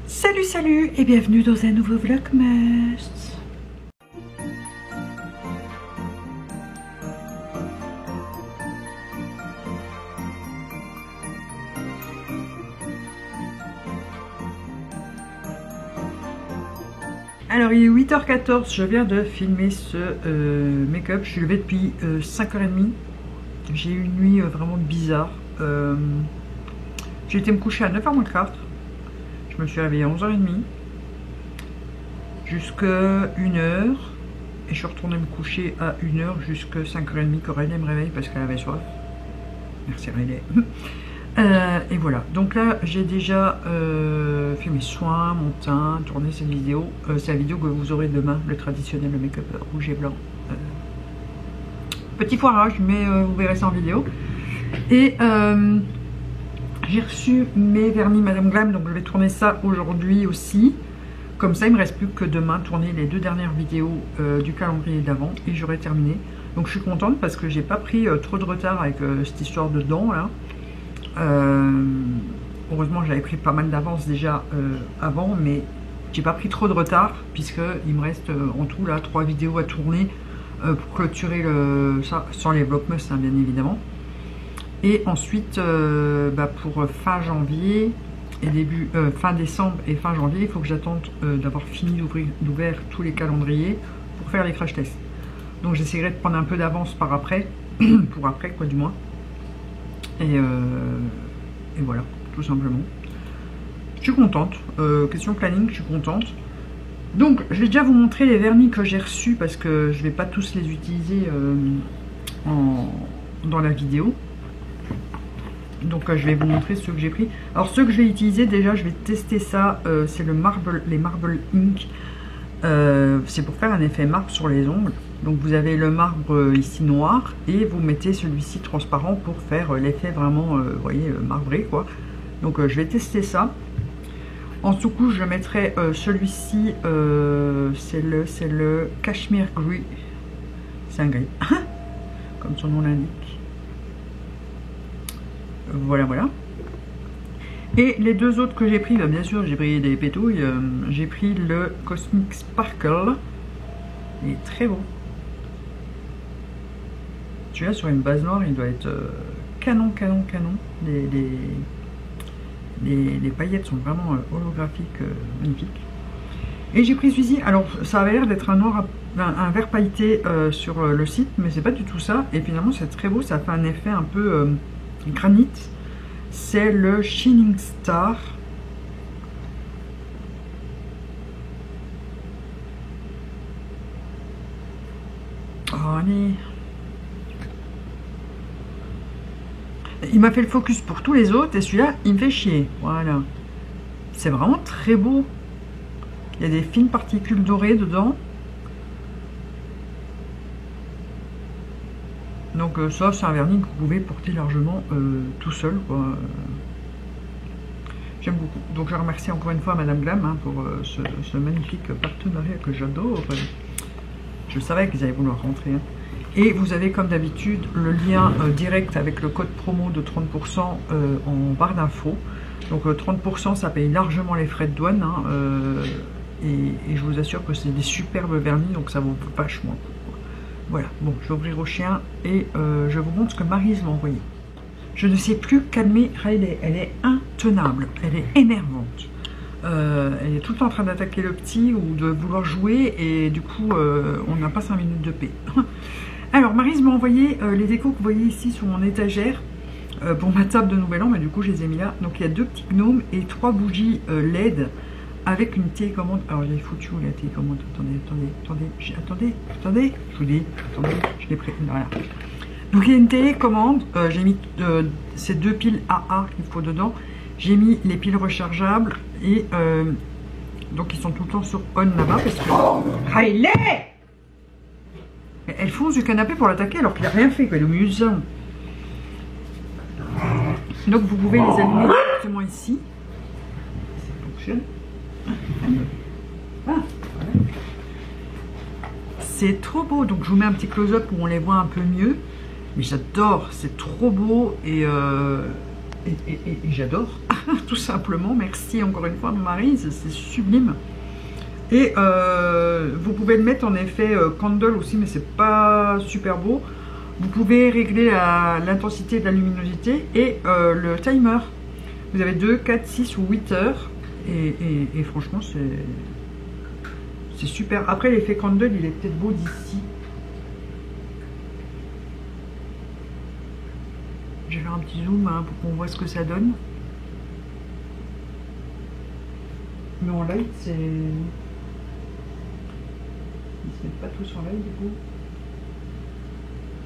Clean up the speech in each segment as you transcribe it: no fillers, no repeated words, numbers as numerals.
Salut et bienvenue dans un nouveau Vlogmas. Alors il est 8h14, je viens de filmer ce make-up. Je suis levée depuis 5h30. J'ai eu une nuit vraiment bizarre. J'ai été me coucher à 9h moins 4. Je me suis réveillée à 11h30 jusqu'à 1h et je suis retournée me coucher à 1h jusqu'à 5h30 qu'Aurélie me réveille parce qu'elle avait soif. Merci Aurélie. Et voilà, donc là j'ai déjà fait mes soins, mon teint, tourné cette vidéo. C'est la vidéo que vous aurez demain, le traditionnel make-up rouge et blanc. Petit foirage, mais vous verrez ça en vidéo. Et j'ai reçu mes vernis Madame Glam, donc je vais tourner ça aujourd'hui aussi. Comme ça, il ne me reste plus que demain tourner les 2 dernières vidéos du calendrier d'avant et j'aurai terminé. Donc je suis contente parce que j'ai pas pris trop de retard avec cette histoire de dents là. Heureusement, j'avais pris pas mal d'avance déjà avant, mais j'ai pas pris trop de retard puisque il me reste en tout là 3 vidéos à tourner pour clôturer ça sans les vlogmas hein, bien évidemment. Et ensuite, pour fin janvier et fin décembre et fin janvier, il faut que j'attende d'avoir fini d'ouvrir tous les calendriers pour faire les crash tests. Donc j'essaierai de prendre un peu d'avance par après, pour après quoi du moins. Et voilà, tout simplement. Je suis contente. Question planning, je suis contente. Donc je vais déjà vous montrer les vernis que j'ai reçus parce que je ne vais pas tous les utiliser dans la vidéo. Donc je vais vous montrer ceux que j'ai pris. Alors ceux que je vais utiliser déjà, je vais tester ça. C'est les Marble Ink. C'est pour faire un effet marbre sur les ongles. Donc vous avez le marbre ici noir et vous mettez celui-ci transparent pour faire l'effet vraiment, vous voyez, marbré quoi. Donc je vais tester ça. En sous-couche, je mettrai celui-ci. C'est le Cashmere Gris. C'est un gris, comme son nom l'indique. Voilà. Et les deux autres que j'ai pris, bien sûr, j'ai pris des pétouilles. J'ai pris le Cosmic Sparkle. Il est très beau. Celui-là, sur une base noire, il doit être canon. Les paillettes sont vraiment holographiques, magnifiques. Et j'ai pris celui-ci. Alors, ça avait l'air d'être un vert pailleté sur le site, mais c'est pas du tout ça. Et finalement, c'est très beau. Ça fait un effet un peu granit. C'est le Shining Star. Oh, allez. Il m'a fait le focus pour tous les autres et celui-là, il me fait chier. Voilà. C'est vraiment très beau. Il y a des fines particules dorées dedans. Donc ça, c'est un vernis que vous pouvez porter largement tout seul. J'aime beaucoup. Donc je remercie encore une fois Madame Glam hein, pour ce magnifique partenariat que j'adore. Je savais qu'ils allaient vouloir rentrer. Hein. Et vous avez comme d'habitude le lien direct avec le code promo de 30% en barre d'infos. Donc 30% ça paye largement les frais de douane. Hein, et je vous assure que c'est des superbes vernis, donc ça vaut vachement. Voilà, bon, je vais ouvrir au chien et je vous montre ce que Maryse m'a envoyé. Je ne sais plus calmer Riley, elle est intenable, elle est énervante. Elle est tout le temps en train d'attaquer le petit ou de vouloir jouer et du coup, on n'a pas 5 minutes de paix. Alors, Maryse m'a envoyé les décos que vous voyez ici sur mon étagère pour ma table de Nouvel An, mais du coup, je les ai mis là. Donc, il y a 2 petits gnomes et 3 bougies LED. Avec une télécommande. Alors j'ai foutu où la télécommande? Attendez, je vous dis, attendez, je l'ai pris. Voilà. Donc il y a une télécommande, j'ai mis ces 2 piles AA qu'il faut dedans. J'ai mis les piles rechargeables et donc ils sont tout le temps sur on là-bas parce que. Riley! Elle fonce du canapé pour l'attaquer alors qu'il n'a rien fait, quoi. Il est au milieu du salon. Donc vous pouvez les allumer directement ici. Ça fonctionne. Ah, c'est trop beau, donc je vous mets un petit close-up où on les voit un peu mieux, mais j'adore, c'est trop beau et et j'adore, tout simplement. Merci encore une fois mon mari, c'est sublime. Et vous pouvez le mettre en effet candle aussi, mais c'est pas super beau. Vous pouvez régler l'intensité de la luminosité et le timer. Vous avez 2, 4, 6 ou 8 heures. Et franchement, c'est super. Après, l'effet candle, il est peut-être beau d'ici. Je vais faire un petit zoom hein, pour qu'on voit ce que ça donne. Mais en light, c'est... Ils se mettent pas tous en light du coup.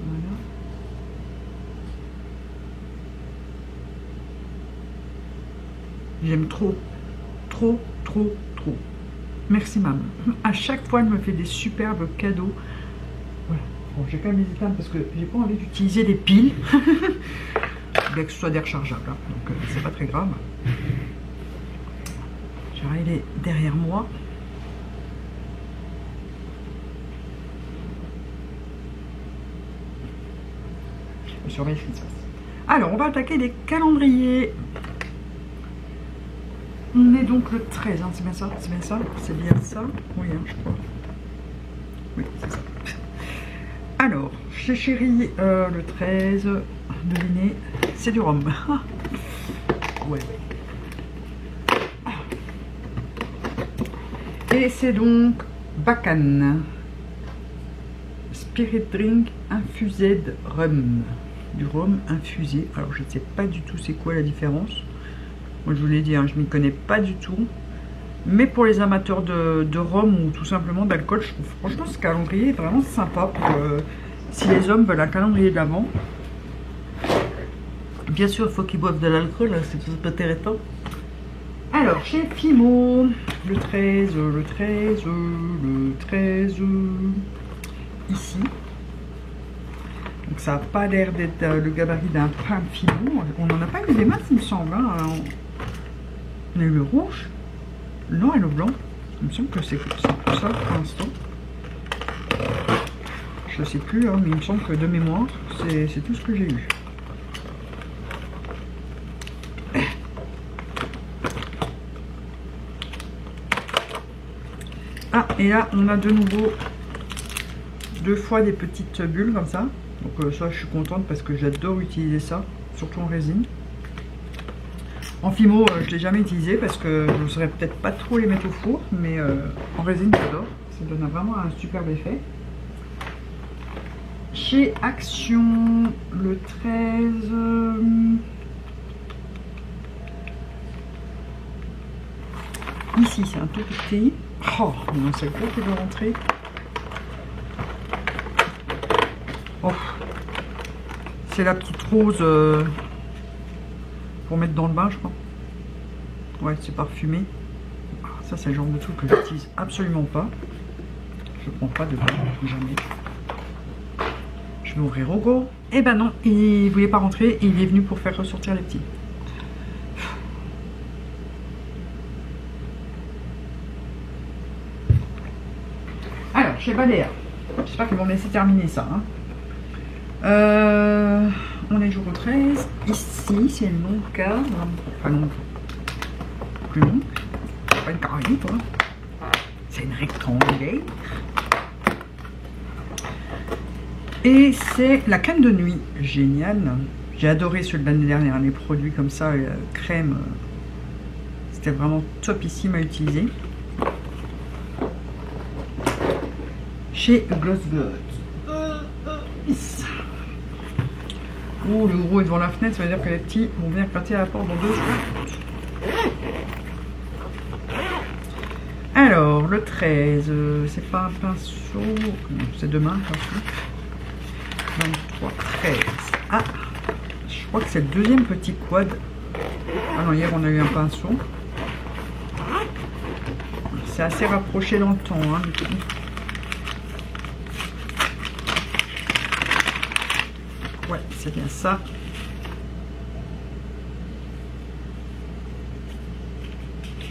Voilà. J'aime trop, trop, trop, trop. Merci maman. À chaque fois, elle me fait des superbes cadeaux. Voilà. Bon, j'ai quand même hésité parce que j'ai pas envie d'utiliser des piles. Bien que ce soit des rechargeables, hein. Donc c'est pas très grave. Il est derrière moi. Je surveille ce qui se passe. Alors, on va attaquer les calendriers. On est donc le 13, hein, c'est bien ça, c'est bien ça, c'est bien ça. Oui, hein, je crois. Oui, c'est ça. Alors, chez Chéri, le 13, devinez, c'est du rhum. Ouais. Et c'est donc Bacan Spirit Drink infusé de rhum. Du rhum infusé. Alors je ne sais pas du tout c'est quoi la différence. Moi je vous l'ai dit, hein, je m'y connais pas du tout. Mais pour les amateurs de rhum ou tout simplement d'alcool, je trouve franchement ce calendrier est vraiment sympa. Pour, si les hommes veulent un calendrier de l'Avent. Bien sûr, il faut qu'ils boivent de l'alcool, c'est pas intéressant. Alors, chez Fimo, le 13, le 13, le 13, ici. Donc ça n'a pas l'air d'être le gabarit d'un pain Fimo. On n'en a pas eu des masses, il me semble. Hein. On a eu le rouge, le noir et le blanc. Il me semble que c'est tout ça pour l'instant. Je ne sais plus, hein, mais il me semble que de mémoire, c'est tout ce que j'ai eu. Ah, et là, on a de nouveau 2 fois des petites bulles comme ça. Donc ça, je suis contente parce que j'adore utiliser ça, surtout en résine. En Fimo, je ne l'ai jamais utilisé parce que je ne saurais peut-être pas trop les mettre au four, mais en résine, j'adore. Ça donne vraiment un superbe effet. Chez Action, le 13... Ici, c'est un tout petit. Oh, non, c'est gros qui doit rentrer. Oh, c'est la petite rose pour mettre dans le bain, je crois. Ouais, c'est parfumé. Ça, c'est le genre de truc que j'utilise absolument pas. Je prends pas de bain, jamais. Je vais ouvrir au gros. Eh ben non, il voulait pas rentrer et il est venu pour faire ressortir les petits. Alors, chez Balea, j'espère qu'ils vont me laisser terminer ça. Hein. On est jour 13. Ici, c'est une longue cave. Enfin, non, plus longue. C'est pas une carrée, toi. C'est une rectangulaire. Et c'est la crème de nuit. Génial. J'ai adoré ceux de l'année dernière. Les produits comme ça, crème. C'était vraiment topissime à utiliser. Chez Glossgood. Oh, le gros est devant la fenêtre, ça veut dire que les petits vont venir gratter à la porte dans 2 secondes. Alors, le 13, c'est pas un pinceau, c'est demain un pinceau. 23, 13. Ah, je crois que c'est le deuxième petit quad. Ah non, hier on a eu un pinceau. C'est assez rapproché dans le temps, hein, du coup. Ouais, c'est bien ça.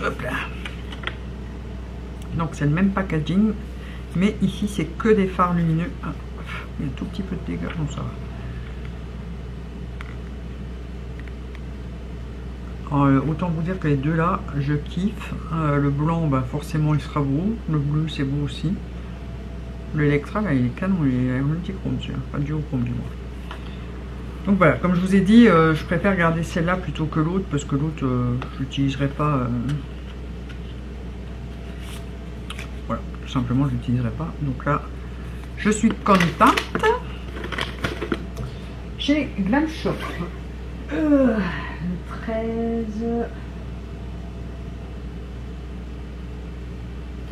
Hop là. Donc c'est le même packaging, mais ici c'est que des fards lumineux. Ah, il y a un tout petit peu de dégâts, bon ça va. Autant vous dire que les deux là, je kiffe. Le blanc, bah, forcément, il sera beau. Le bleu, c'est beau aussi. L'Electra, là, il est canon. Il est multichrome, celui-là. Pas duochrome, du moins. Donc voilà, comme je vous ai dit, je préfère garder celle-là plutôt que l'autre. Parce que l'autre, je l'utiliserai pas. Voilà, tout simplement, je l'utiliserai pas. Donc là, je suis contente. Chez Glam Shop. Le 13.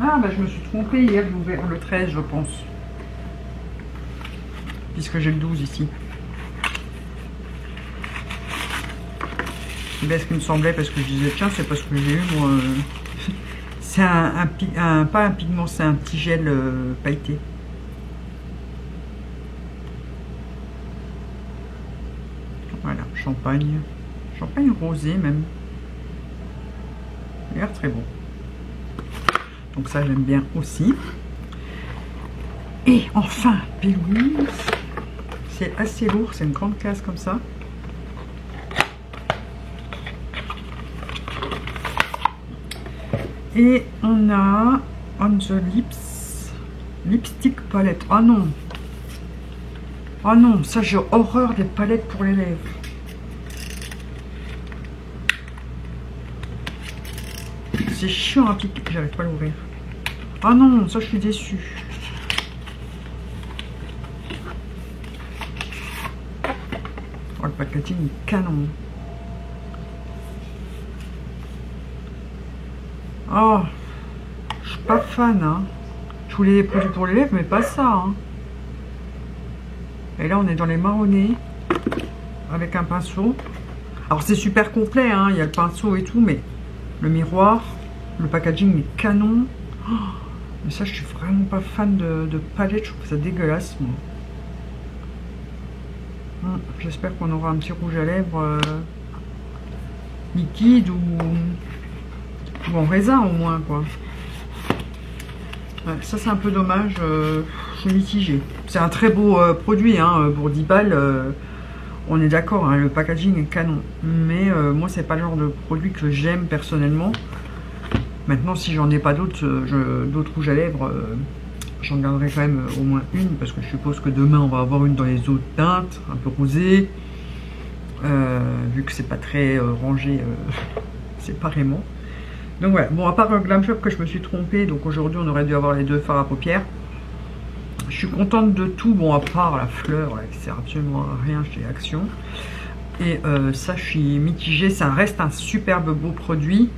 Ah bah je me suis trompée hier, j'ai ouvert le 13 je pense. Puisque j'ai le 12 ici. C'est bien ce qui me semblait parce que je disais tiens c'est parce que j'ai eu moi. C'est pas un pigment, c'est un petit gel pailleté. Voilà, champagne. Champagne rosé même. Il a l'air très bon. Donc ça j'aime bien aussi. Et enfin, Pélouse. C'est assez lourd, c'est une grande case comme ça. Et on a On the Lips. Lipstick palette. Oh non. Oh non, ça j'ai horreur des palettes pour les lèvres. C'est chiant à piquer, j'arrive pas à l'ouvrir. Ah non, ça je suis déçue. Oh le packaging est canon. Oh, je suis pas fan hein. Je voulais des produits pour les lèvres mais pas ça hein. Et là on est dans les marronnés. Avec un pinceau. Alors c'est super complet hein, il y a le pinceau et tout mais le miroir. Le packaging est canon. Oh, mais ça, je suis vraiment pas fan de palette. Je trouve ça dégueulasse. J'espère qu'on aura un petit rouge à lèvres liquide ou en raisin au moins, quoi. Ouais, ça, c'est un peu dommage. Je suis mitigée. C'est un très beau produit hein, pour 10 balles. On est d'accord, hein, le packaging est canon. Mais moi, c'est pas le genre de produit que j'aime personnellement. Maintenant, si j'en ai pas d'autres rouges à lèvres, j'en garderai quand même au moins une, parce que je suppose que demain, on va avoir une dans les autres teintes, un peu rosée, vu que c'est pas très rangé séparément. Donc voilà, bon, à part Glam Shop que je me suis trompée, donc aujourd'hui, on aurait dû avoir les deux fards à paupières. Je suis contente de tout, bon, à part la fleur, là, qui sert absolument à rien chez Action. Et ça, je suis mitigée, ça reste un superbe beau produit.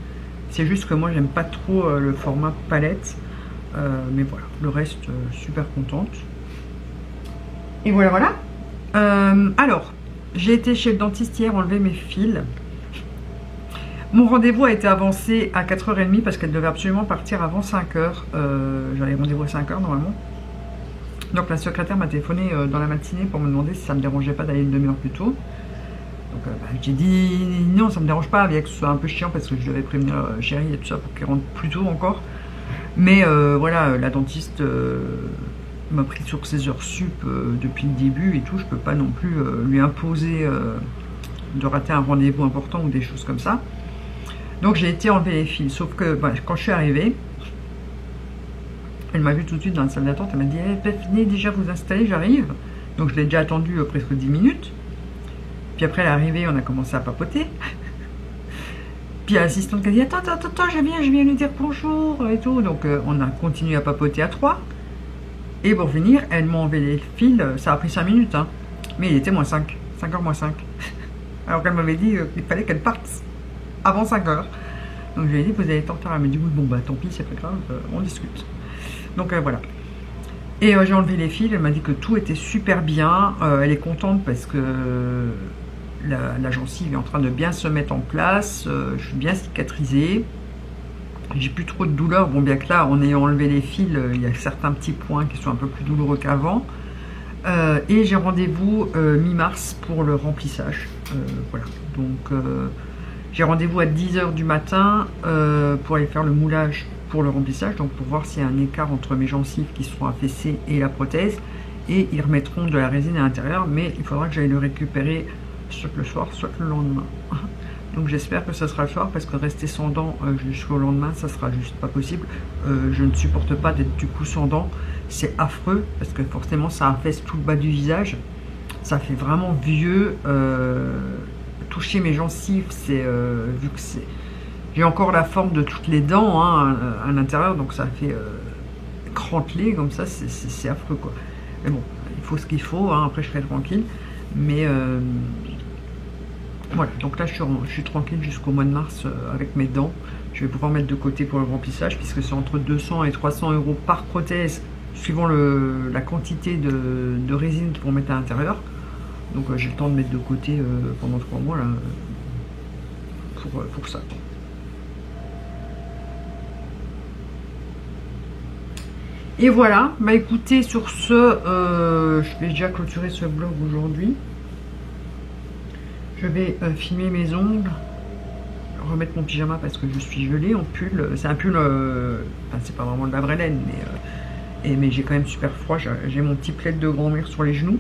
C'est juste que moi j'aime pas trop le format palette. Mais voilà, le reste, super contente. Et voilà, voilà. Alors, j'ai été chez le dentiste hier enlever mes fils. Mon rendez-vous a été avancé à 4h30 parce qu'elle devait absolument partir avant 5h. J'avais rendez-vous à 5h normalement. Donc la secrétaire m'a téléphoné dans la matinée pour me demander si ça me dérangeait pas d'aller une demi-heure plus tôt. Donc j'ai dit non, ça me dérange pas, bien que ce soit un peu chiant parce que je devais prévenir Chérie et tout ça pour qu'elle rentre plus tôt encore. Mais voilà, la dentiste m'a pris sur ses heures sup depuis le début et tout. Je peux pas non plus lui imposer de rater un rendez-vous important ou des choses comme ça. Donc j'ai été enlever les fils. Sauf que bah, quand je suis arrivée, elle m'a vu tout de suite dans la salle d'attente. Elle m'a dit venez déjà vous installer, j'arrive. Donc je l'ai déjà attendu presque 10 minutes. Puis après, elle est arrivée, on a commencé à papoter. Puis l'assistante qui a dit attends, je viens lui dire bonjour et tout. Donc on a continué à papoter à 3. Et pour finir, elle m'a enlevé les fils. Ça a pris 5 minutes, hein. Mais il était moins 5. 5h moins 5. Alors qu'elle m'avait dit qu'il fallait qu'elle parte avant 5h. Donc je lui ai dit vous allez être en retard. Elle m'a dit oui, bon bah tant pis, c'est pas grave, on discute. Donc voilà. Et j'ai enlevé les fils, elle m'a dit que tout était super bien. Elle est contente parce que la gencive est en train de bien se mettre en place. Je suis bien cicatrisée. J'ai plus trop de douleur. Bon, bien que là, en ayant enlevé les fils, il y a certains petits points qui sont un peu plus douloureux qu'avant. Et j'ai rendez-vous mi-mars pour le remplissage. Voilà. Donc, j'ai rendez-vous à 10h du matin pour aller faire le moulage pour le remplissage. Donc, pour voir s'il y a un écart entre mes gencives qui seront affaissées et la prothèse. Et ils remettront de la résine à l'intérieur. Mais il faudra que j'aille le récupérer soit le soir, soit le lendemain. Donc j'espère que ça sera le soir parce que rester sans dents jusqu'au lendemain, ça sera juste pas possible. Je ne supporte pas d'être du coup sans dents. C'est affreux parce que forcément ça affaisse tout le bas du visage. Ça fait vraiment vieux. Toucher mes gencives, c'est vu que c'est... J'ai encore la forme de toutes les dents hein, à l'intérieur, donc ça fait crantelé comme ça, c'est affreux quoi. Mais bon, il faut ce qu'il faut, hein, après je serai tranquille. Mais voilà, donc là je suis tranquille jusqu'au mois de mars avec mes dents. Je vais pouvoir mettre de côté pour le remplissage puisque c'est entre 200 et 300 € par prothèse suivant la quantité de résine pour mettre à l'intérieur. Donc j'ai le temps de mettre de côté pendant 3 mois là, pour ça. Et voilà, bah écoutez, sur ce, je vais déjà clôturer ce vlog aujourd'hui. Je vais filmer mes ongles, remettre mon pyjama parce que je suis gelée en pull. C'est un pull, enfin, c'est pas vraiment de la vraie laine, mais j'ai quand même super froid. J'ai mon petit plaid de grand-mère sur les genoux.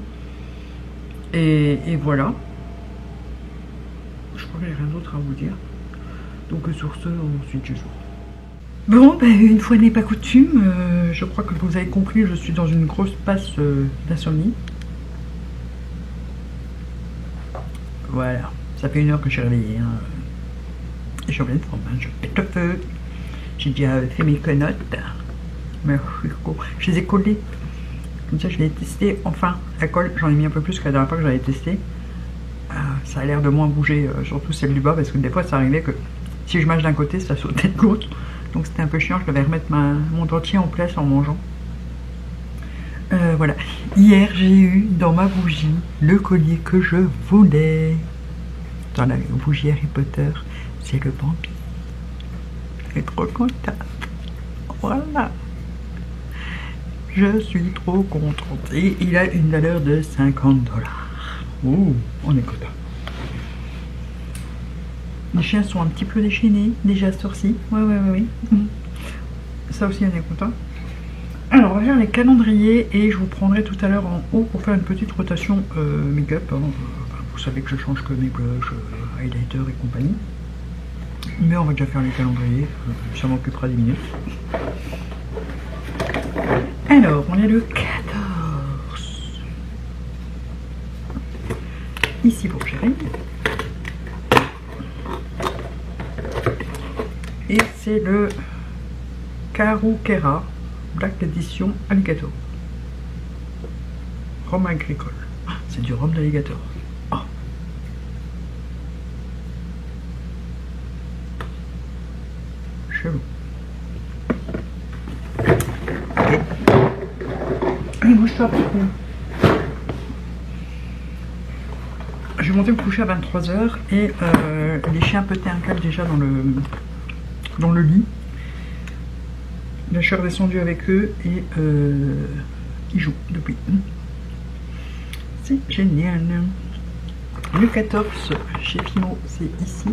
Et voilà. Je crois que j'ai rien d'autre à vous dire. Donc sur ce, ensuite je joue. Bon, ben, une fois n'est pas coutume, je crois que vous avez compris, je suis dans une grosse passe d'insomnie. Voilà, ça fait 1 heure que je suis réveillée. Hein. Je suis en pleine forme, hein. Je pète le feu. J'ai déjà fait mes quenottes. Je les ai collées. Comme ça, je l'ai testé. Enfin, la colle, j'en ai mis un peu plus que la dernière fois que j'avais testé. Ça a l'air de moins bouger, surtout celle du bas, parce que des fois, ça arrivait que si je mâche d'un côté, ça sautait de l'autre. Donc c'était un peu chiant, je devais remettre mon dentier en place en mangeant. Voilà. Hier, j'ai eu dans ma bougie le collier que je voulais. Dans la bougie Harry Potter, c'est le Bambi. Je suis trop contente. Voilà. Je suis trop contente. Et il a une valeur de 50 $. Ouh, on est content. Les chiens sont un petit peu déchaînés, déjà sortis. Ouais. Ça aussi, on est content. Alors, on va faire les calendriers et je vous prendrai tout à l'heure en haut pour faire une petite rotation make-up. Hein. Vous savez que je change que mes blushs, highlighter et compagnie. Mais on va déjà faire les calendriers. Ça m'occupera 10 minutes. Alors, on est le 14. Ici pour Chérie. Et c'est le Caruquera Black Edition Alligator. Rhum agricole. Ah, c'est du rhum d'alligator. Oh. Chelou. Allez, bouge-toi. Je vais monter me coucher à 23 h et les chiens pétaient un câble déjà dans le lit. Là, je suis redescendue avec eux et ils jouent depuis. C'est génial. Le 14 chez Fimo, c'est ici.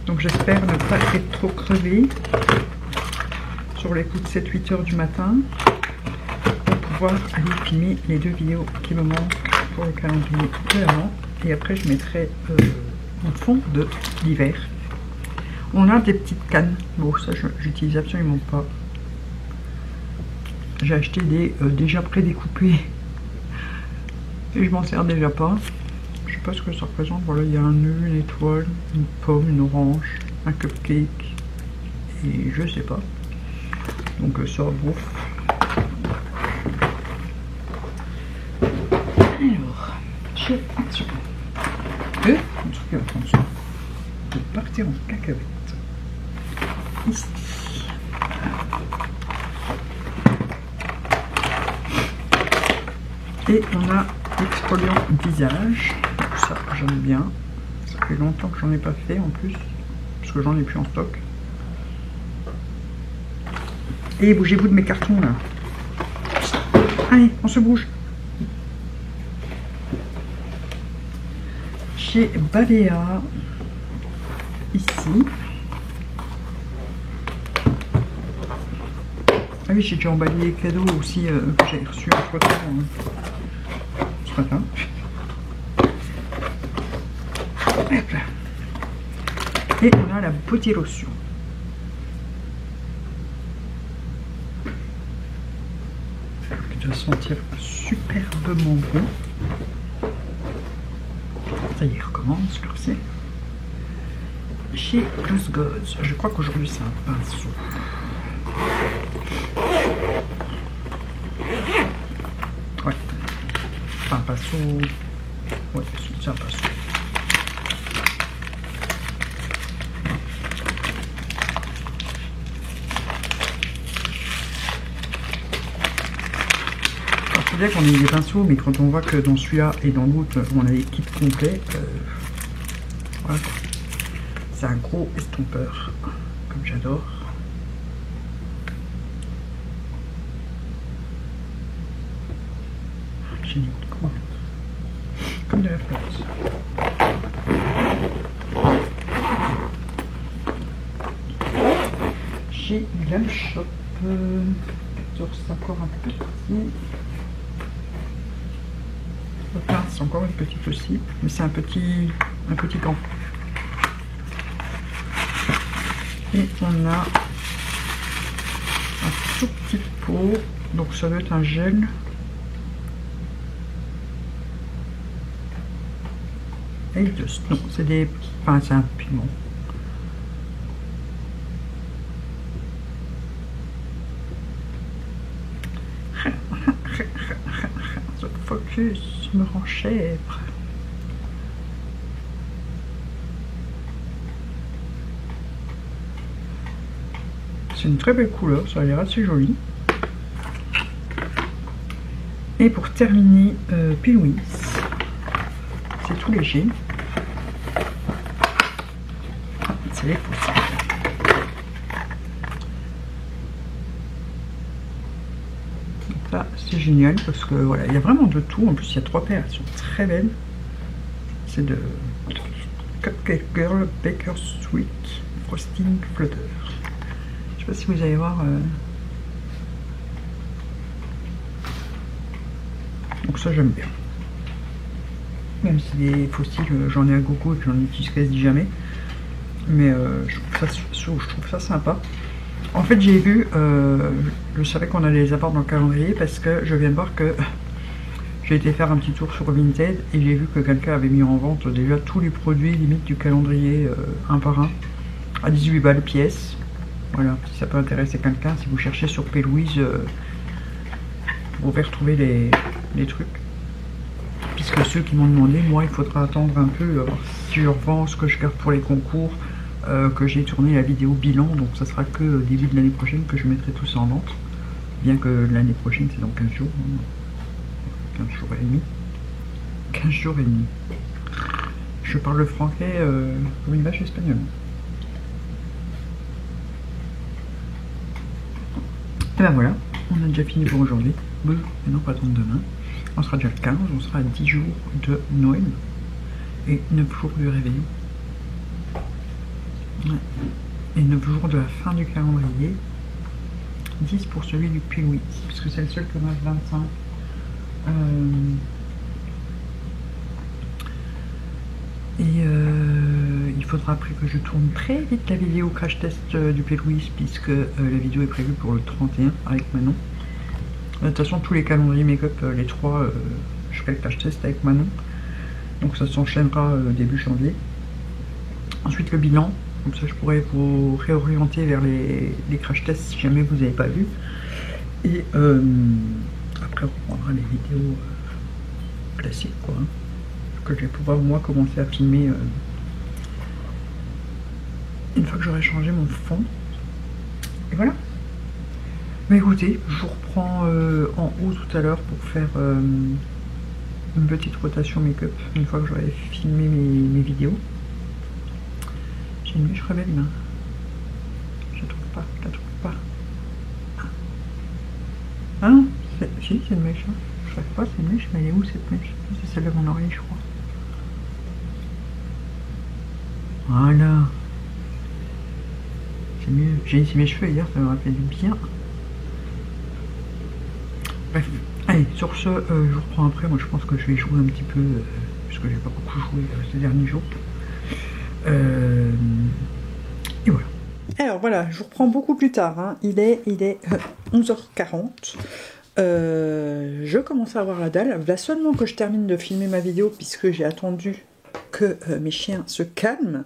Donc j'espère ne pas être trop crevée sur les coups de 7-8 h du matin pour pouvoir aller filmer les 2 vidéos qui me manquent pour le calendrier de l'avant. Et après je mettrai en fond de l'hiver. On a des petites cannes. Bon, ça j'utilise absolument pas. J'ai acheté des déjà prédécoupés et je m'en sers déjà pas. Je sais pas ce que ça représente. Voilà, il y a un nœud, une étoile, une pomme, une orange, un cupcake et je sais pas. Donc ça bouffe. Alors, j'ai attention. Attention de partir en cacahuète. Ici. Et on a l'exfoliant visage. Ça, j'aime bien. Ça fait longtemps que j'en ai pas fait en plus. Parce que j'en ai plus en stock. Et bougez-vous de mes cartons là. Allez, on se bouge. Chez Balea, ici. Ah oui, j'ai déjà emballé les cadeaux aussi que j'ai reçus entre temps. matin. Hop là. Et on a la body lotion. Qui doit sentir superbement bon. Ça y est, recommence, merci. Chez Loose Gods. Je crois qu'aujourd'hui c'est un pinceau. Ouais. Enfin, un pinceau. Ouais, c'est un pinceau. C'est bien qu'on ait des pinceaux, mais quand on voit que dans celui-là et dans l'autre, on a des kits complets, voilà. C'est un gros estompeur, comme j'adore. Génial, comme de la flotte. Chez Glam Shop, c'est encore un petit. Là, c'est encore une petite aussi, mais c'est un petit gant. Et on a un tout petit pot, donc ça doit être un gel. Et non, c'est des, enfin c'est un pigment. Focus me rend chèvre. C'est une très belle couleur, ça a l'air assez joli. Et pour terminer, Pilouis. C'est tout léger. C'est les pouces. Ça, c'est génial parce que voilà, il y a vraiment de tout. En plus, il y a 3 paires, elles sont très belles. C'est de Cupcake Girl Baker Sweet Frosting Flutter. Je sais pas si vous allez voir. Donc ça, j'aime bien. Même si les fossiles, j'en ai à gogo et que j'en utilise quasi jamais. Mais je trouve ça sympa. En fait, j'ai vu, je savais qu'on allait les avoir dans le calendrier parce que je viens de voir que j'ai été faire un petit tour sur Vinted et j'ai vu que quelqu'un avait mis en vente déjà tous les produits limite du calendrier un par un à 18 balles pièce. Voilà, si ça peut intéresser quelqu'un, si vous cherchez sur Pélouise, vous pouvez retrouver les trucs. Puisque ceux qui m'ont demandé, moi il faudra attendre un peu, voir si je revends ce que je garde pour les concours, que j'ai tourné la vidéo bilan, donc ça sera que début de l'année prochaine que je mettrai tout ça en vente. Bien que l'année prochaine c'est dans 15 jours, 15 jours et demi. 15 jours et demi. Je parle le français comme une vache espagnole. Et ben voilà, on a déjà fini pour aujourd'hui. Maintenant pas attendre demain. On sera déjà le 15, on sera à 10 jours de Noël et 9 jours du réveillon. Ouais. Et 9 jours de la fin du calendrier. 10 pour celui du Pilouis, puisque c'est le seul que moi 25. Il faudra après que je tourne très vite la vidéo crash test du Pélouis, puisque la vidéo est prévue pour le 31 avec Manon. De toute façon, tous les calendriers make-up, les 3, je ferai le crash test avec Manon. Donc ça s'enchaînera début janvier. Ensuite le bilan, comme ça je pourrais vous réorienter vers les crash tests si jamais vous n'avez pas vu. Et après on reprendra les vidéos classiques quoi. Hein, que je vais pouvoir moi commencer à filmer une fois que j'aurai changé mon fond. Et voilà. Mais écoutez, je vous reprends en haut tout à l'heure pour faire une petite rotation make-up une fois que j'aurai filmé mes vidéos. J'ai une mèche rebelle, mais je la trouve pas, je la trouve pas. Ah non, si c'est une mèche, hein. Je sais pas, c'est une mèche, mais elle est où cette mèche? C'est celle de mon oreille, je crois. Voilà. C'est mieux. J'ai essayé mes cheveux hier, ça me rappelait du bien. Bref, allez, sur ce, je vous reprends après. Moi, je pense que je vais jouer un petit peu, puisque j'ai pas beaucoup joué ces derniers jours. Et voilà. Alors voilà, je vous reprends beaucoup plus tard. Hein. Il est 11h40. Je commence à avoir la dalle. Là seulement que je termine de filmer ma vidéo, puisque j'ai attendu que mes chiens se calment.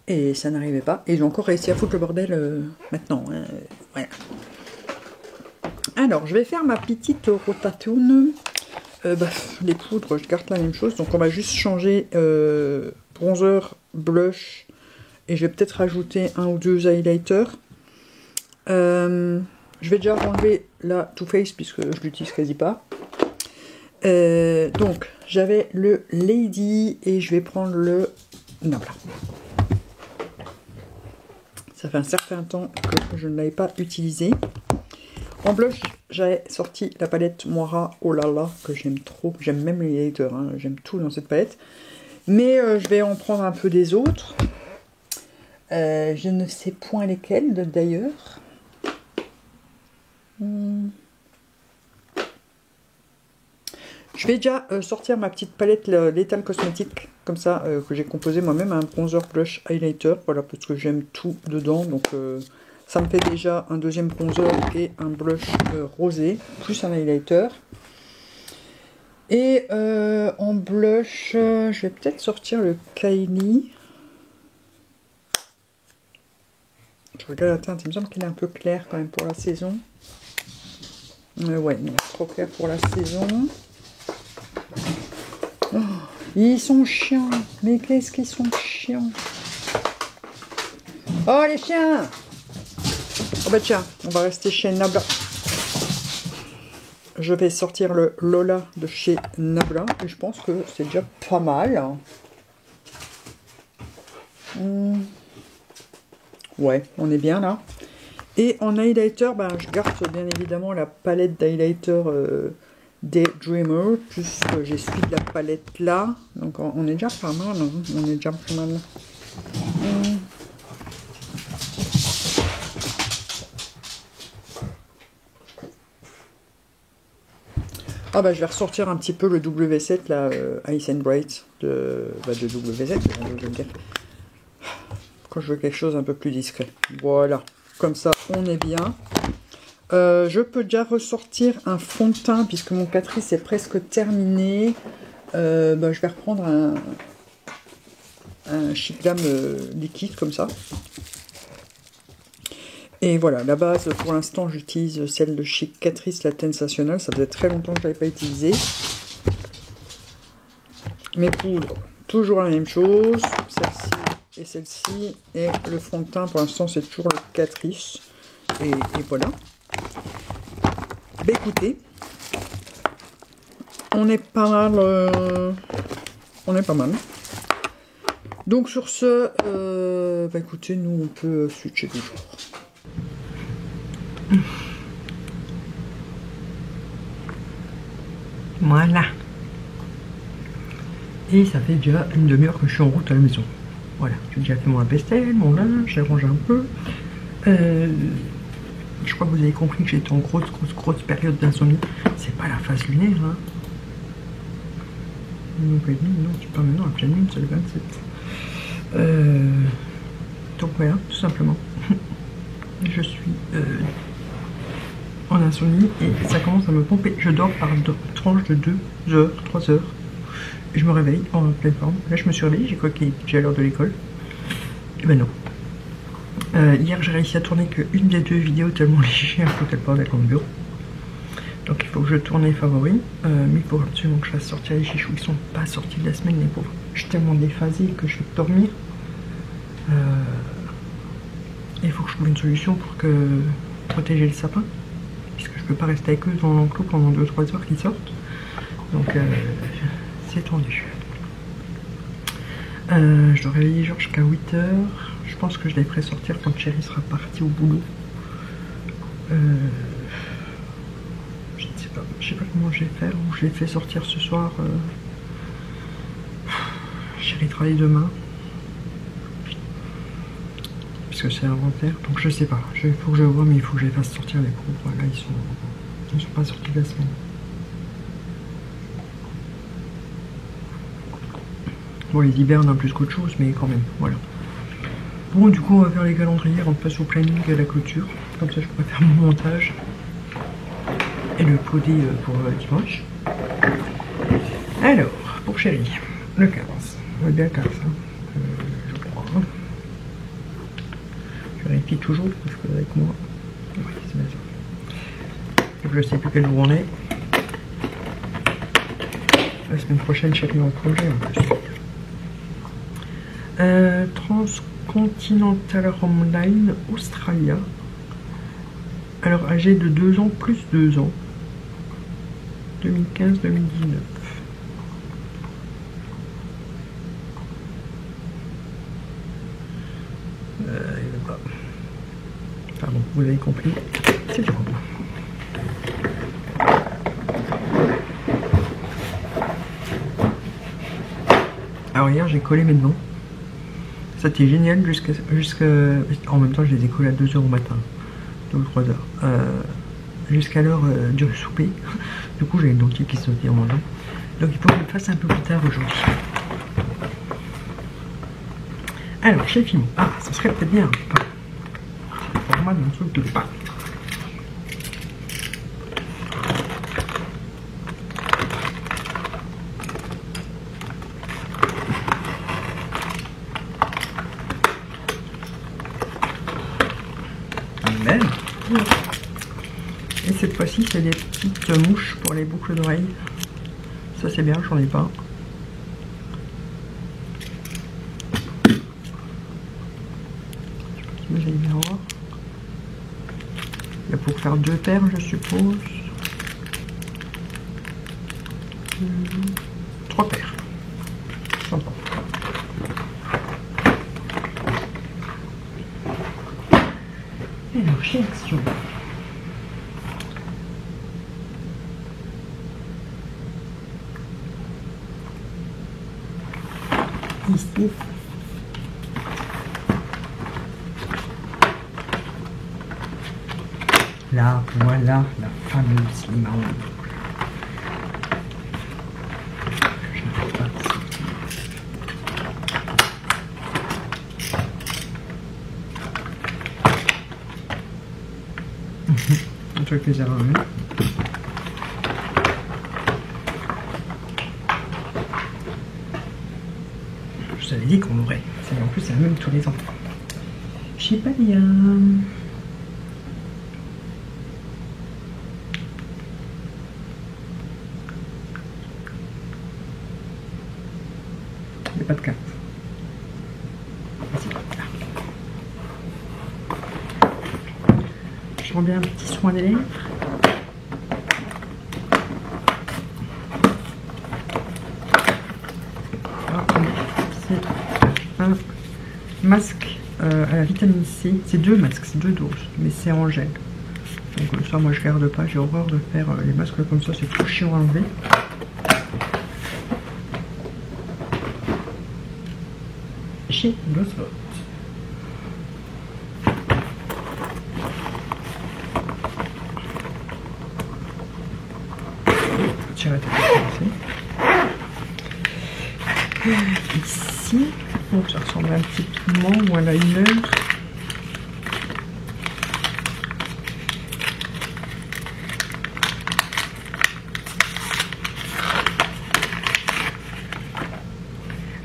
Et ça n'arrivait pas. Et j'ai encore réussi à foutre le bordel maintenant. Hein. Voilà. Alors, je vais faire ma petite rotatune. Les poudres, je garde la même chose. Donc, on va juste changer bronzer, blush. Et je vais peut-être rajouter un ou deux highlighters. Je vais déjà enlever la Too Faced puisque je l'utilise quasi pas. Donc, j'avais le Lady et je vais prendre le Nabla. Ça fait un certain temps que je ne l'avais pas utilisé. En blush, j'avais sorti la palette Moira Oh là là, que j'aime trop. J'aime même les highlighters, hein. J'aime tout dans cette palette. Mais je vais en prendre un peu des autres. Je ne sais point lesquels d'ailleurs. Je vais déjà sortir ma petite palette Lethal Cosmetics, comme ça, que j'ai composé moi-même, un bronzer, blush, highlighter, voilà, parce que j'aime tout dedans, donc ça me fait déjà un deuxième bronzer et un blush rosé, plus un highlighter. Et en blush, je vais peut-être sortir le Kylie. Je regarde la teinte, il me semble qu'il est un peu clair quand même pour la saison. Ouais, non, trop clair pour la saison. Oh, ils sont chiants. Mais qu'est-ce qu'ils sont chiants. Oh, les chiens. Oh bah tiens, on va rester chez Nabla. Je vais sortir le Lola de chez Nabla. Et je pense que c'est déjà pas mal. Ouais, on est bien là. Et en highlighter, je garde bien évidemment la palette d'highlighter Daydreamer, puisque j'ai suivi la palette là. Donc on est déjà pas mal. Hein. On est déjà pas mal. Ah je vais ressortir un petit peu le W7 là, Ice and Bright de W7, je veux dire. Quand je veux quelque chose un peu plus discret. Voilà, comme ça on est bien. Je peux déjà ressortir un fond de teint puisque mon Catrice est presque terminé. Je vais reprendre un Chic Glam liquide comme ça. Et voilà, la base pour l'instant j'utilise celle de chez Catrice, la Tensationnelle. Ça faisait très longtemps que je ne l'avais pas utilisée. Mes poudres, toujours la même chose. Celle-ci et celle-ci. Et le fond de teint pour l'instant c'est toujours le Catrice. Et voilà. Écoutez, on est pas mal. Donc sur ce, écoutez, nous on peut switcher du jour. Voilà. Et ça fait déjà une demi-heure que je suis en route à la maison. Voilà, j'ai déjà fait mon vaisselle, mon linge, j'ai rangé un peu. Je crois que vous avez compris que j'étais en grosse période d'insomnie. C'est pas la phase lunaire, hein. Non, c'est pas maintenant, la pleine lune, c'est le 27. Donc voilà, tout simplement. Je suis en insomnie et ça commence à me pomper. Je dors par tranche de 2 heures, 3 heures. Et je me réveille en pleine forme. Là, je me suis réveillée, j'ai cru qu'il était déjà l'heure de l'école. Et ben non. Hier, j'ai réussi à tourner qu'une des 2 vidéos tellement les chiens foutent le bordel dans le bureau. Donc il faut que je tourne les favoris. Mais il faut absolument que je fasse sortir les chichous. Ils sont pas sortis de la semaine, les pauvres. Je suis tellement déphasée que je vais dormir. Il faut que je trouve une solution pour protéger le sapin. Puisque je peux pas rester avec eux dans l'enclos pendant 2-3 heures qu'ils sortent. Donc c'est tendu. Je dois réveiller Georges jusqu'à 8 h. Je pense que je les ferai sortir quand Chéri sera parti au boulot. Je ne sais pas comment je vais faire, ou je les fais sortir ce soir. Chéri travaille demain. Puisque c'est inventaire, donc je sais pas. Il faut que je vois, mais il faut que je les fasse sortir les pauvres. Voilà, ils sont pas sortis de la semaine. Bon, les hibernent plus qu'autre chose, mais quand même, voilà. Bon, du coup, on va faire les calendriers avant de passer au planning et à la clôture. Comme ça, je pourrais faire mon montage et le uploader pour dimanche. Alors, pour chérie, le 15. On va bien 15, hein. Je crois. Je vérifie toujours, parce que avec moi... Oui, c'est bien ça. Je sais plus quel jour on est. La semaine prochaine, chérie en congé en plus. Transcontinental Online Australia. Alors âgé de 2 ans plus 2 ans. 2015-2019. Il veut pas. Pardon, vous avez compris. C'est tout. Alors hier j'ai collé mes noms. Ça c'était génial jusqu'à... En même temps je les ai collés à 2 h au matin. 2 ou 3 h. Jusqu'à l'heure du souper. Du coup j'ai les dentiers qui sautaient en mangeant. Donc il faut que je le fasse un peu plus tard aujourd'hui. Alors chez Fimo. Ah, ça serait peut-être bien. C'est le format d'un truc de pain. Et cette fois-ci, c'est des petites mouches pour les boucles d'oreilles. Ça, c'est bien, j'en ai pas. Je sais pas si vous allez bien voir. Il y a pour faire 2 paires, je suppose. 3 paires. Sympa. Alors, chez Action. Ici. Là, voilà la fameuse limande. Un truc les erreurs. Je vous avais dit qu'on l'aurait. En plus, c'est la même tous les ans. Je sais pas bien. Il n'y a pas de carte. Je rends bien un petit soin des lèvres. C'est un masque à la vitamine C. C'est 2 masques, c'est 2 doses, mais c'est en gel. Donc ça, moi je garde pas. J'ai horreur de faire les masques comme ça. C'est trop chiant à enlever. Chez Gosford. Ici, donc ça ressemble à un petit piment ou à la liner.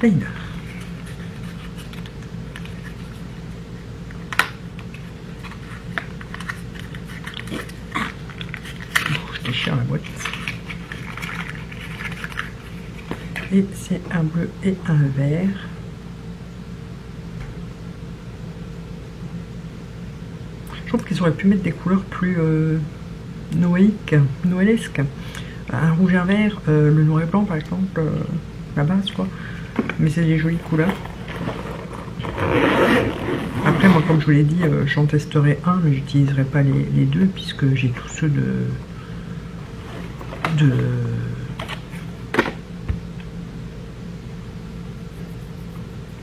Liner. Bon, je déchire la boîte. Et c'est un bleu et un vert. Je trouve qu'ils auraient pu mettre des couleurs plus noëlesques. Un rouge et un vert, le noir et blanc par exemple, la base quoi. Mais c'est des jolies couleurs. Après moi comme je vous l'ai dit, j'en testerai un, mais j'utiliserai pas les deux puisque j'ai tous ceux de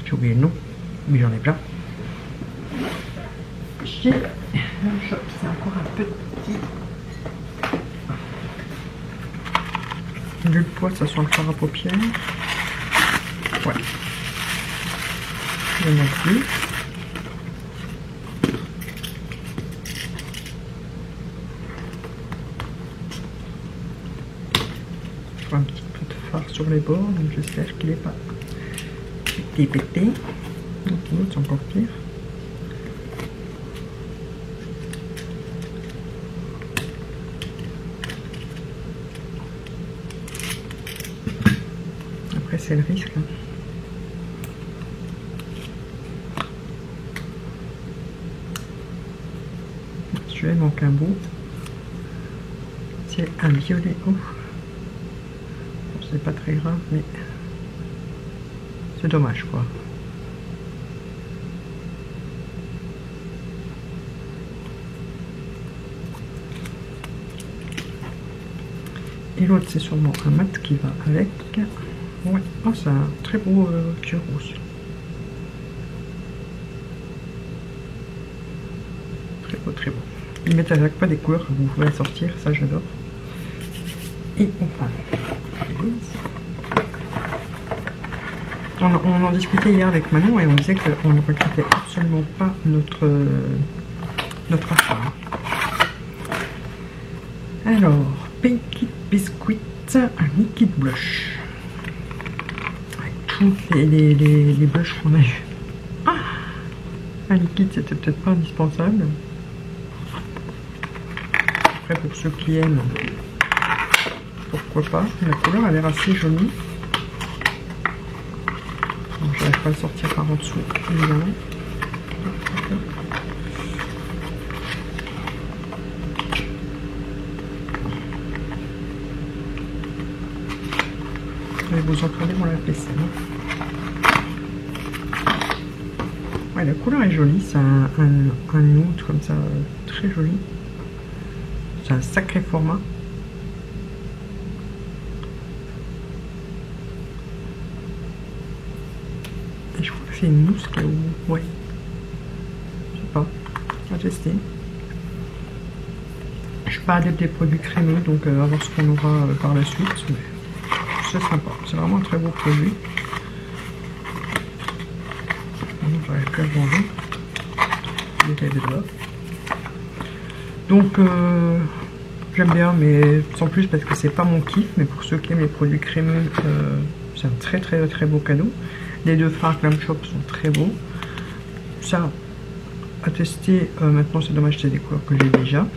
j'ai oublié le nom, mais j'en ai plein. Chez Shop, c'est encore un petit. Le poids, ça sent le fard à paupières. Ouais. Je n'en plus. Je vois un petit peu de fard sur les bords, donc j'espère qu'il n'est pas pété. Donc l'autre c'est encore pire. Après c'est le risque. Hein. Celui-là il manque un bout. C'est un violet. Oh. Bon, c'est pas très grave, mais c'est dommage quoi. Et l'autre c'est sûrement un mat qui va avec. Ouais, oh, c'est un très beau cuir rose. Très beau, très beau. Ils mettent à chaque fois des couleurs que vous pouvez sortir, ça j'adore. Et enfin, on en discutait hier avec Manon et on disait qu'on ne regrettait absolument pas notre achat. Alors, Pinky Biscuit, un liquide blush. Avec toutes les blushs qu'on a eu. Ah, un liquide, c'était peut-être pas indispensable. Après, pour ceux qui aiment, pourquoi pas. La couleur a l'air assez jolie. Je n'arrive pas à le sortir par en dessous, évidemment. Vous entendez mon lave-vaisselle. Ouais, la couleur est jolie, c'est un nude comme ça, très joli. C'est un sacré format. Et je crois que c'est une mousse qui est où... Ouais. Je sais pas. À tester. Je suis pas adepte des produits crémeux, donc à voir ce qu'on aura par la suite. Mais c'est sympa. C'est vraiment un très beau produit. J'arrive plus à le manger. Donc j'aime bien, mais sans plus parce que c'est pas mon kiff. Mais pour ceux qui aiment les produits crémeux, c'est un très beau cadeau. Les deux fards Glam Shop sont très beaux. Ça, à tester, maintenant c'est dommage, c'est des couleurs que j'ai déjà.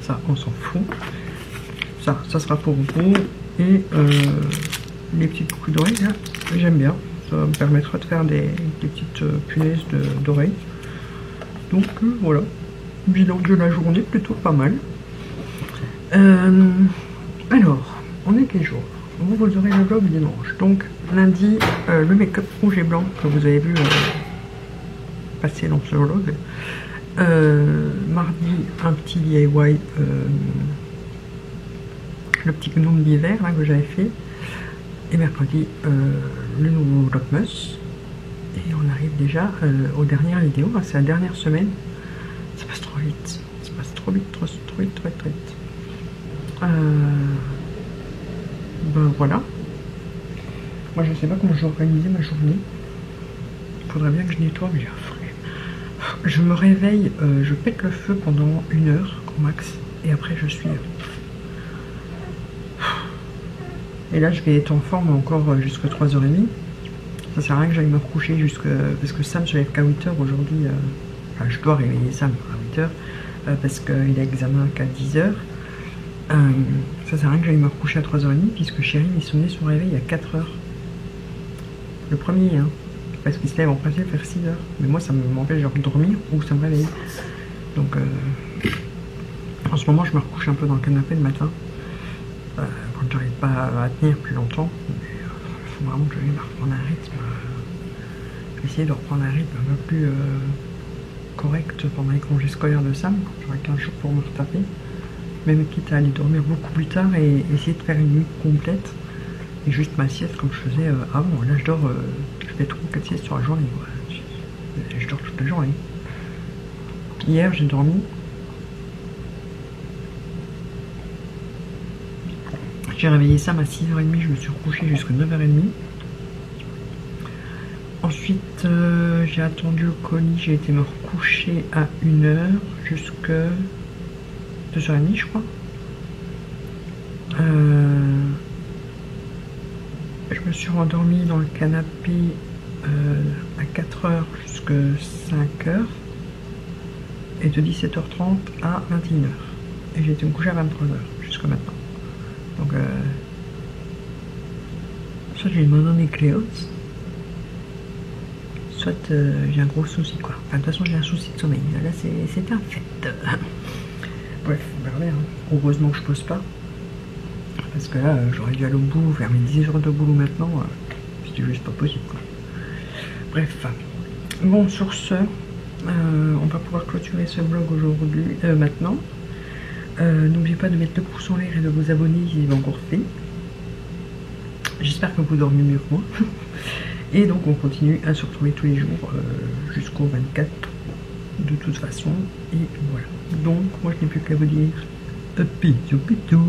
Ça, on s'en fout. Ça sera pour vous. Et les petites boucles d'oreilles, j'aime bien. Ça me permettra de faire des petites punaises d'oreilles. Donc voilà. Bilan de la journée, plutôt pas mal. Alors, on est quel jour? Vous aurez le vlog dimanche. Donc, lundi, le make-up rouge et blanc que vous avez vu passer dans ce vlog. Mardi, un petit DIY, le petit gnome d'hiver que j'avais fait. Et mercredi, le nouveau Vlogmas. Et on arrive déjà aux dernières vidéos. C'est la dernière semaine. Ça passe trop vite. Ça passe trop vite, trop vite. Ben voilà. Moi je sais pas comment j'ai organisé ma journée. Il faudrait bien que je nettoie, mais j'ai un flemme. Je me réveille, je pète le feu pendant 1 heure au max. Et après je suis... Et là je vais être en forme encore jusqu'à 3h30. Ça sert à rien que j'aille me recoucher parce que Sam se lève qu'à 8h aujourd'hui. Enfin, je dois réveiller Sam à 8h parce qu'il a examen qu'à 10h. Ça sert à rien que j'aille me recoucher à 3h30 puisque Chéri il sonnait son réveil à 4h. Le premier, hein. Parce qu'il se lève en principe vers 6h. Mais moi ça m'empêche de dormir ou ça me réveille. Donc en ce moment je me recouche un peu dans le canapé le matin. Quand j'arrive pas à tenir plus longtemps. Mais il faut vraiment que j'arrive à reprendre un rythme. Je vais essayer de reprendre un rythme un peu plus correct pendant les congés scolaires de Sam. J'aurai 15 jours pour me retaper. Même quitte à aller dormir beaucoup plus tard et essayer de faire une nuit complète. Et juste ma sieste comme je faisais avant. Là je dors, je fais 3 ou 4 siestes sur la journée. Ouais. Je dors toute la journée. Hier j'ai dormi. J'ai réveillé Sam à 6h30, je me suis recouché jusqu'à 9h30. Ensuite, j'ai attendu le colis, j'ai été me recoucher à 1h jusque 2h30, je crois. Je me suis rendormie dans le canapé à 4h jusqu'à 5h et de 17h30 à 21h. Et j'ai été me coucher à 23h jusqu'à maintenant. Donc, soit j'ai une mauvaise écléose, soit j'ai un gros souci, quoi. Enfin, de toute façon, j'ai un souci de sommeil. Là, c'est un fait. Bref, regardez, hein. Heureusement que je pose pas. Parce que là, j'aurais dû aller au boulot, faire mes 10 heures de boulot maintenant. C'était juste pas possible, quoi. Bref. Bon, sur ce, on va pouvoir clôturer ce vlog aujourd'hui, maintenant. N'oubliez pas de mettre le pouce en l'air et de vous abonner si c'est encore fait. J'espère que vous dormez mieux que moi. Et donc on continue à se retrouver tous les jours jusqu'au 24 de toute façon. Et voilà. Donc moi je n'ai plus qu'à vous dire bisous bisous.